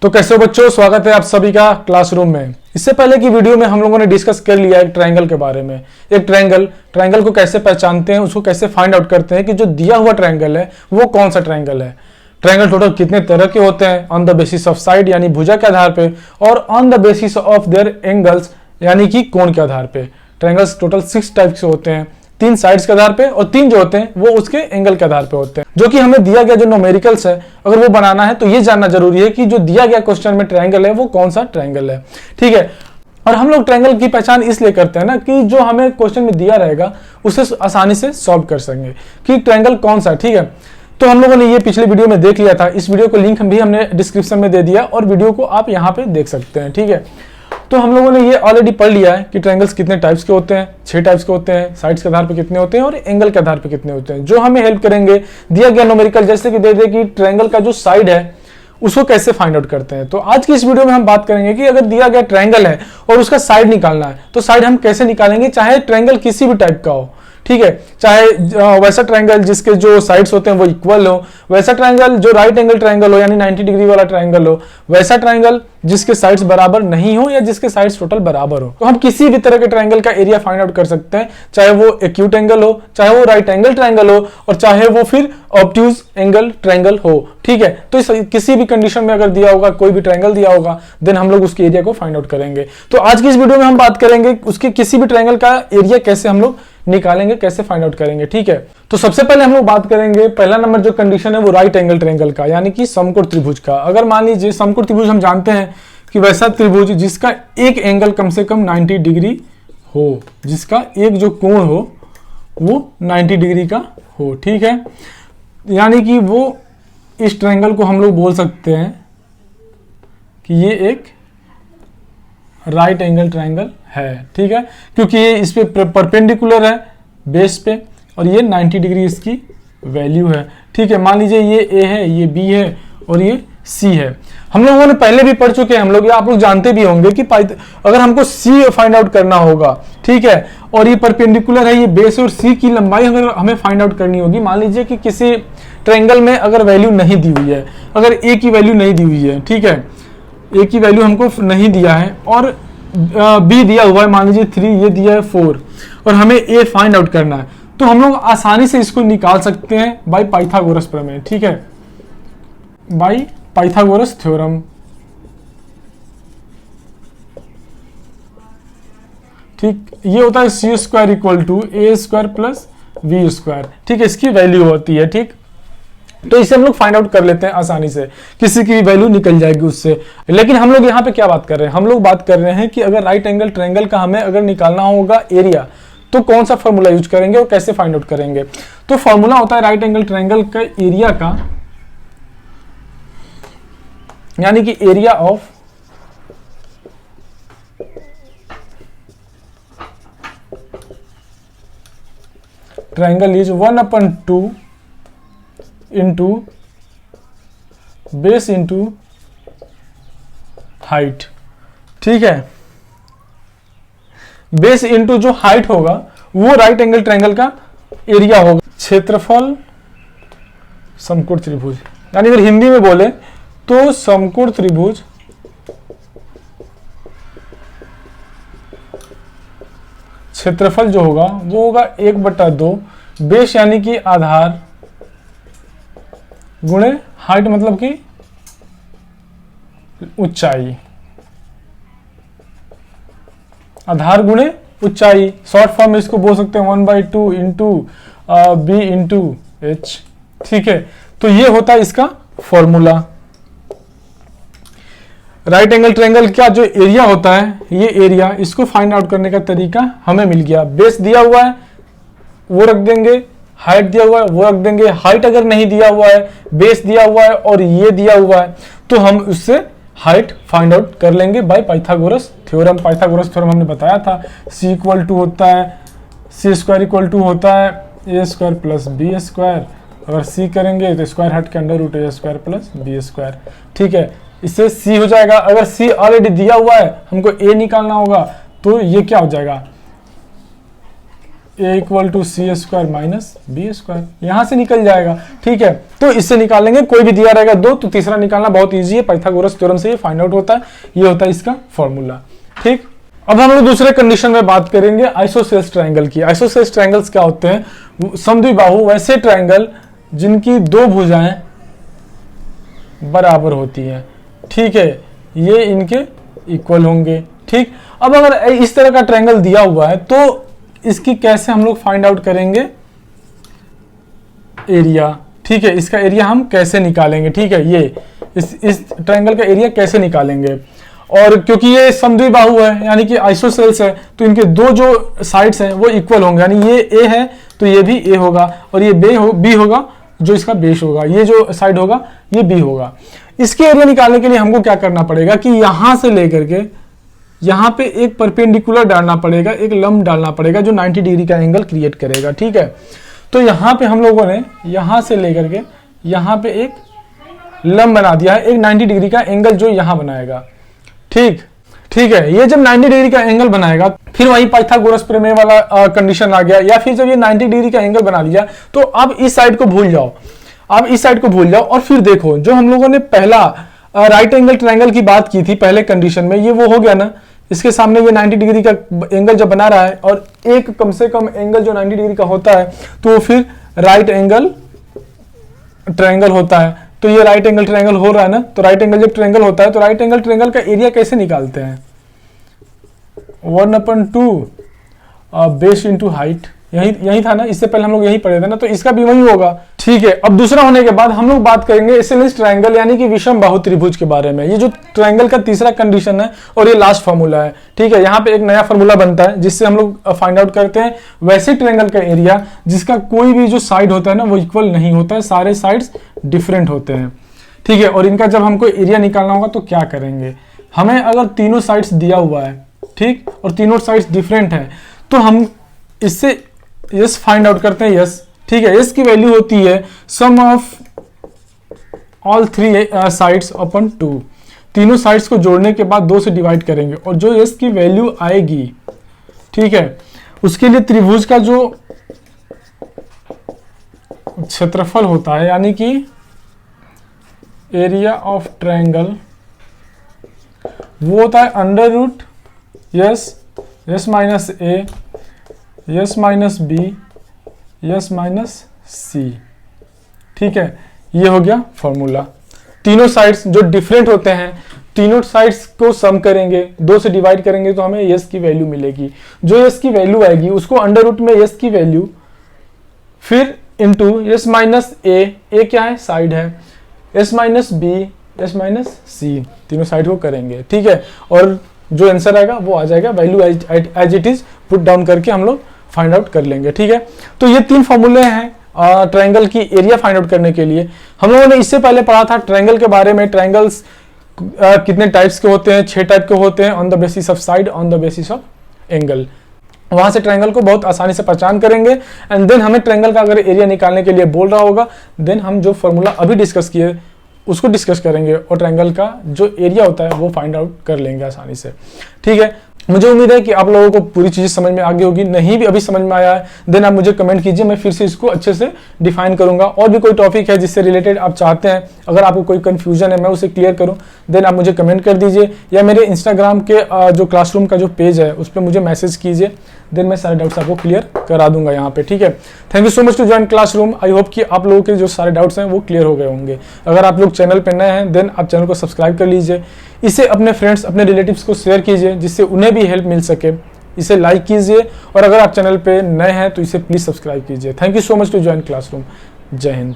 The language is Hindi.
तो कैसे हो बच्चों, स्वागत है आप सभी का क्लासरूम में। इससे पहले की वीडियो में हम लोगों ने डिस्कस कर लिया एक ट्रायंगल के बारे में। एक ट्रायंगल को कैसे पहचानते हैं, उसको कैसे फाइंड आउट करते हैं कि जो दिया हुआ ट्रायंगल है वो कौन सा ट्रायंगल है। ट्रायंगल टोटल कितने तरह के होते हैं, on the basis of side यानी भुजा के आधार पे, और on the basis of their angles यानी कि कोण के आधार पे। ट्रायंगल्स टोटल 6 टाइप्स के होते हैं, 3 साइड्स के आधार पे और 3 जो होते हैं वो उसके एंगल के आधार पे होते हैं। जो कि हमें दिया गया जो न्यूमेरिकल्स है अगर वो बनाना है तो ये जानना जरूरी है कि जो दिया गया क्वेश्चन में ट्रायंगल है वो कौन सा ट्रायंगल है। ठीक है, और हम लोग ट्रायंगल की पहचान इसलिए करते हैं ना कि जो हमें क्वेश्चन में दिया रहेगा उसे आसानी से सॉल्व कर सकेंगे कि ट्रायंगल कौन सा है। ठीक है, तो हम लोगों ने ये पिछले वीडियो में देख लिया था, इस वीडियो को लिंक भी हमने डिस्क्रिप्शन में दे दिया और वीडियो को आप यहाँ पे देख सकते हैं। ठीक है, तो हम लोगों ने ये ऑलरेडी पढ़ लिया है कि ट्रायंगल्स कितने टाइप्स के होते हैं, 6 टाइप्स के होते हैं, साइड्स के आधार पे कितने होते हैं और एंगल के आधार पे कितने होते हैं, जो हमें हेल्प करेंगे दिया गया न्यूमेरिकल जैसे कि दे दे कि ट्रायंगल का जो साइड है उसको कैसे फाइंड आउट करते हैं। तो आज की इस वीडियो में हम बात करेंगे कि अगर दिया गया ट्रायंगल है और उसका साइड निकालना है तो साइड हम कैसे निकालेंगे, चाहे ट्रायंगल किसी भी टाइप का हो। ठीक है, चाहे वैसा ट्रायंगल जिसके जो साइड्स होते हैं वो इक्वल हो, वैसा ट्रायंगल जो राइट एंगल ट्रायंगल हो यानी 90 डिग्री वाला ट्रायंगल हो, वैसा ट्रायंगल जिसके साइड्स बराबर नहीं हो या जिसके साइड्स टोटल बराबर हो। तो हम किसी भी तरह के ट्रायंगल का एरिया फाइंड आउट कर सकते हैं, चाहे वो एक्यूट एंगल हो, चाहे वो राइट एंगल ट्रायंगल हो और चाहे वो फिर ऑब्ट्यूज एंगल ट्रायंगल हो। ठीक है, तो किसी भी कंडीशन में अगर दिया होगा, कोई भी ट्रायंगल दिया होगा, देन हम लोग उसके एरिया को फाइंड आउट करेंगे। तो आज की इस वीडियो में हम बात करेंगे उसके किसी भी ट्रायंगल का एरिया कैसे हम लोग निकालेंगे, कैसे फाइंड आउट करेंगे। ठीक है, तो सबसे पहले हम लोग बात करेंगे, पहला नंबर जो कंडीशन है वो राइट एंगल ट्रायंगल का यानी कि समकोण त्रिभुज का। अगर मान लीजिए समकोण त्रिभुज हम जानते हैं कि वैसा त्रिभुज जिसका एक एंगल कम से कम 90 डिग्री हो, जिसका एक जो कोण हो वो 90 डिग्री का हो। ठीक है, यानी कि वो इस ट्रायंगल को हम लोग बोल सकते हैं कि ये एक राइट एंगल ट्रायंगल है। ठीक है, क्योंकि ये इस पे परपेंडिकुलर है बेस पे और ये 90 डिग्री इसकी वैल्यू है। ठीक है, मान लीजिए ये ए है, ये बी है और ये सी है। हम लोगों ने पहले भी पढ़ चुके हैं, हम लोग, आप लोग जानते भी होंगे कि अगर हमको सी फाइंड आउट करना होगा, ठीक है, और ये परपेंडिकुलर है, ये बेस और सी की लंबाई अगर हमें फाइंड आउट करनी होगी, मान लीजिए कि किसी ट्रायंगल में अगर वैल्यू नहीं दी हुई है, अगर ए की वैल्यू नहीं दी हुई है, ठीक है, ए की वैल्यू हमको नहीं दिया है और बी दिया हुआ है, मान लीजिए 3, ये दिया है 4 और हमें ए फाइंड आउट करना है, तो हम लोग आसानी से इसको निकाल सकते हैं बाय पाइथागोरस प्रमेय। ठीक है, बाय पाइथागोरस थ्योरम। ठीक, ये होता है C square equal to A square plus B square. ठीक है, इसकी वैल्यू होती है। ठीक, तो इसे हम लोग फाइंड आउट कर लेते हैं आसानी से, किसी की वैल्यू निकल जाएगी उससे। लेकिन हम लोग यहाँ पे क्या बात कर रहे हैं, हम लोग बात कर रहे हैं कि अगर राइट एंगल ट्रायंगल का हमें अगर निकालना होगा एरिया तो कौन सा फॉर्मूला यूज करेंगे और कैसे फाइंड आउट करेंगे। तो फॉर्मूला होता है राइट एंगल ट्रायंगल का एरिया का, यानी कि area of triangle is 1/2 into base into height. ठीक है, बेस इंटू जो हाइट होगा वो राइट एंगल ट्रायंगल का एरिया होगा। क्षेत्रफल समकोण त्रिभुज, यानी अगर हिंदी में बोले तो समकोण त्रिभुज क्षेत्रफल जो होगा वो होगा 1/2 बेस यानी कि आधार गुणे हाइट मतलब कि ऊंचाई, आधार गुणे ऊंचाई। शॉर्ट फॉर्म में इसको बोल सकते हैं 1/2 इंटू बी इंटू एच। ठीक है, तो ये होता है इसका फॉर्मूला। राइट एंगल ट्रायंगल का जो एरिया होता है, ये एरिया, इसको फाइंड आउट करने का तरीका हमें मिल गया। बेस दिया हुआ है वो रख देंगे, हाइट दिया हुआ है वो रख देंगे। हाइट अगर नहीं दिया हुआ है, बेस दिया हुआ है और ये दिया हुआ है, तो हम उससे हाइट फाइंड आउट कर लेंगे by Pythagoras theorem. Pythagoras theorem हमने बताया था, सी इक्वल टू होता है, सी स्क्वायर इक्वल टू होता है ए स्क्वायर प्लस बी स्क्वायर। अगर सी करेंगे तो स्क्वायर हट के अंडर रूट ए स्क्वायर प्लस बी स्क्वायर। ठीक है, इससे सी हो जाएगा। अगर सी ऑलरेडी दिया हुआ है, हमको ए निकालना होगा, तो ये क्या हो जाएगा, A equal to C square minus B square, यहां से निकल जाएगा। ठीक है, तो इससे निकालेंगे, कोई भी दिया रहेगा 2 तो तीसरा निकालना बहुत इजी है, पाइथागोरस थ्योरम से ये फाइंड आउट होता है। ये होता है इसका फॉर्मूला। ठीक, अब हम लोग दूसरे कंडीशन में बात करेंगे आइसोसेल्स ट्रायंगल की। आइसोसेल्स ट्रायंगल्स क्या होते हैं? समद्विबाहु वैसे ट्रायंगल जिनकी 2 भुजाएं बराबर होती हैं। ठीक है, ये इनके इक्वल होंगे। ठीक, अब अगर इस तरह का ट्रायंगल दिया हुआ है तो इसकी कैसे हम लोग फाइंड आउट करेंगे? एरिया। ठीक है, इसका एरिया हम कैसे निकालेंगे? ठीक है, ये इस ट्रायंगल का एरिया कैसे निकालेंगे? और क्योंकि ये समद्विबाहु है यानी कि आइसोसेल्स है, तो इनके 2 जो साइड्स हैं वो इक्वल होंगे, यानी ये ए है तो ये भी ए होगा और ये बी होगा जो इसका बेस होगा, ये जो साइड होगा ये बी होगा। इसके एरिया निकालने के लिए हमको क्या करना पड़ेगा कि यहां से लेकर के यहां पे एक परपेंडिकुलर डालना पड़ेगा, एक लंब डालना पड़ेगा जो 90 डिग्री का एंगल क्रिएट करेगा। ठीक है, तो यहां पे हम लोगों ने यहां से लेकर के यहां पे एक लंब बना दिया है, एक 90 डिग्री का एंगल जो यहां बनाएगा। ठीक है, ये जब 90 डिग्री का एंगल बनाएगा, फिर वही पाइथागोरस प्रमेय वाला कंडीशन आ गया, या फिर जब ये 90 डिग्री का एंगल बना लिया तो अब इस साइड को भूल जाओ, अब इस साइड को भूल जाओ और फिर देखो जो हम लोगों ने पहला राइट एंगल ट्रायंगल की बात की थी पहले कंडीशन में, ये वो हो गया ना। इसके सामने ये 90 डिग्री का एंगल जब बना रहा है और एक कम से कम एंगल जो 90 डिग्री का होता है तो वो फिर राइट एंगल ट्रायंगल होता है। तो ये राइट एंगल ट्रायंगल हो रहा है ना, तो राइट एंगल जब ट्रायंगल होता है तो राइट एंगल ट्रायंगल का एरिया कैसे निकालते हैं? 1/2 बेस इंटू हाइट, यही था ना, इससे पहले हम लोग यही पढ़े थे ना, तो इसका भी वही होगा। ठीक है, अब दूसरा होने के बाद हम लोग बात करेंगे एसिलेंस ट्रायंगल यानी कि विषम बाहु त्रिभुज के बारे में। ये जो ट्रायंगल का तीसरा कंडीशन है और ये लास्ट फार्मूला है। ठीक है, यहाँ पे एक नया फार्मूला बनता है जिससे हम लोग फाइंड आउट करते हैं वैसे ट्रायंगल का एरिया जिसका कोई भी जो साइड होता है ना वो इक्वल नहीं होता है, सारे साइड्स डिफरेंट होते हैं। ठीक है, और इनका जब हमको एरिया निकालना होगा तो क्या करेंगे? हमें अगर तीनों साइड्स दिया हुआ है, ठीक, और तीनों साइड्स डिफरेंट है, तो हम इससे यस फाइंड आउट करते हैं। यस, ठीक है, यस की वैल्यू होती है सम ऑफ ऑल 3 साइड्स अपॉन 2। तीनों साइड्स को जोड़ने के बाद 2 से डिवाइड करेंगे और जो यस की वैल्यू आएगी, ठीक है, उसके लिए त्रिभुज का जो क्षेत्रफल होता है यानी कि एरिया ऑफ ट्रायंगल वो होता है under root S minus A S minus B S minus C. ठीक है, ये हो गया फॉर्मूला। तीनों साइड्स जो डिफरेंट होते हैं, तीनों साइड्स को सम करेंगे, 2 से डिवाइड करेंगे तो हमें यस की वैल्यू मिलेगी। जो यस की वैल्यू आएगी उसको अंडर रूट में यस की वैल्यू फिर इंटू यस माइनस ए क्या है? साइड है, S minus B S minus C, तीनों साइड को करेंगे। ठीक है, और जो आंसर आएगा वो आ जाएगा, value as it is put down करके हम लोग फाइंड आउट कर लेंगे। ठीक है, तो ये 3 फॉर्मूले हैं ट्रायंगल की एरिया फाइंड आउट करने के लिए। हम लोगों ने इससे पहले पढ़ा था ट्रायंगल के बारे में, ट्रायंगल्स कितने टाइप्स के होते हैं, 6 टाइप के होते हैं, on the basis of side, on the basis of angle. वहां से ट्रायंगल को बहुत आसानी से पहचान करेंगे एंड देन हमें ट्रायंगल का अगर एरिया निकालने के लिए बोल रहा होगा देन हम जो फॉर्मूला अभी डिस्कस किए उसको डिस्कस करेंगे और ट्रायंगल का जो एरिया होता है वो फाइंड आउट कर लेंगे आसानी से। ठीक है, मुझे उम्मीद है कि आप लोगों को पूरी चीज़ समझ में आ गई होगी। नहीं भी अभी समझ में आया है देन आप मुझे कमेंट कीजिए, मैं फिर से इसको अच्छे से डिफाइन करूंगा। और भी कोई टॉपिक है जिससे रिलेटेड आप चाहते हैं, अगर आपको कोई कंफ्यूजन है मैं उसे क्लियर करूं देन आप मुझे कमेंट कर दीजिए, या मेरे इंस्टाग्राम के जो क्लासरूम का जो पेज है उस पर मुझे मैसेज कीजिए, देन मैं सारे डाउट्स आपको क्लियर करा दूंगा यहाँ पे। ठीक है, thank you so much to join classroom. I hope कि आप लोगों के जो सारे डाउट्स हैं वो क्लियर हो गए होंगे। अगर आप लोग चैनल पर नए हैं देन आप चैनल को सब्सक्राइब कर लीजिए, इसे अपने फ्रेंड्स अपने रिलेटिव्स को शेयर कीजिए जिससे उन्हें भी हेल्प मिल सके। इसे लाइक कीजिए और अगर आप चैनल पे नए हैं तो इसे प्लीज़ सब्सक्राइब कीजिए। Thank you so much to join classroom. जय हिंद।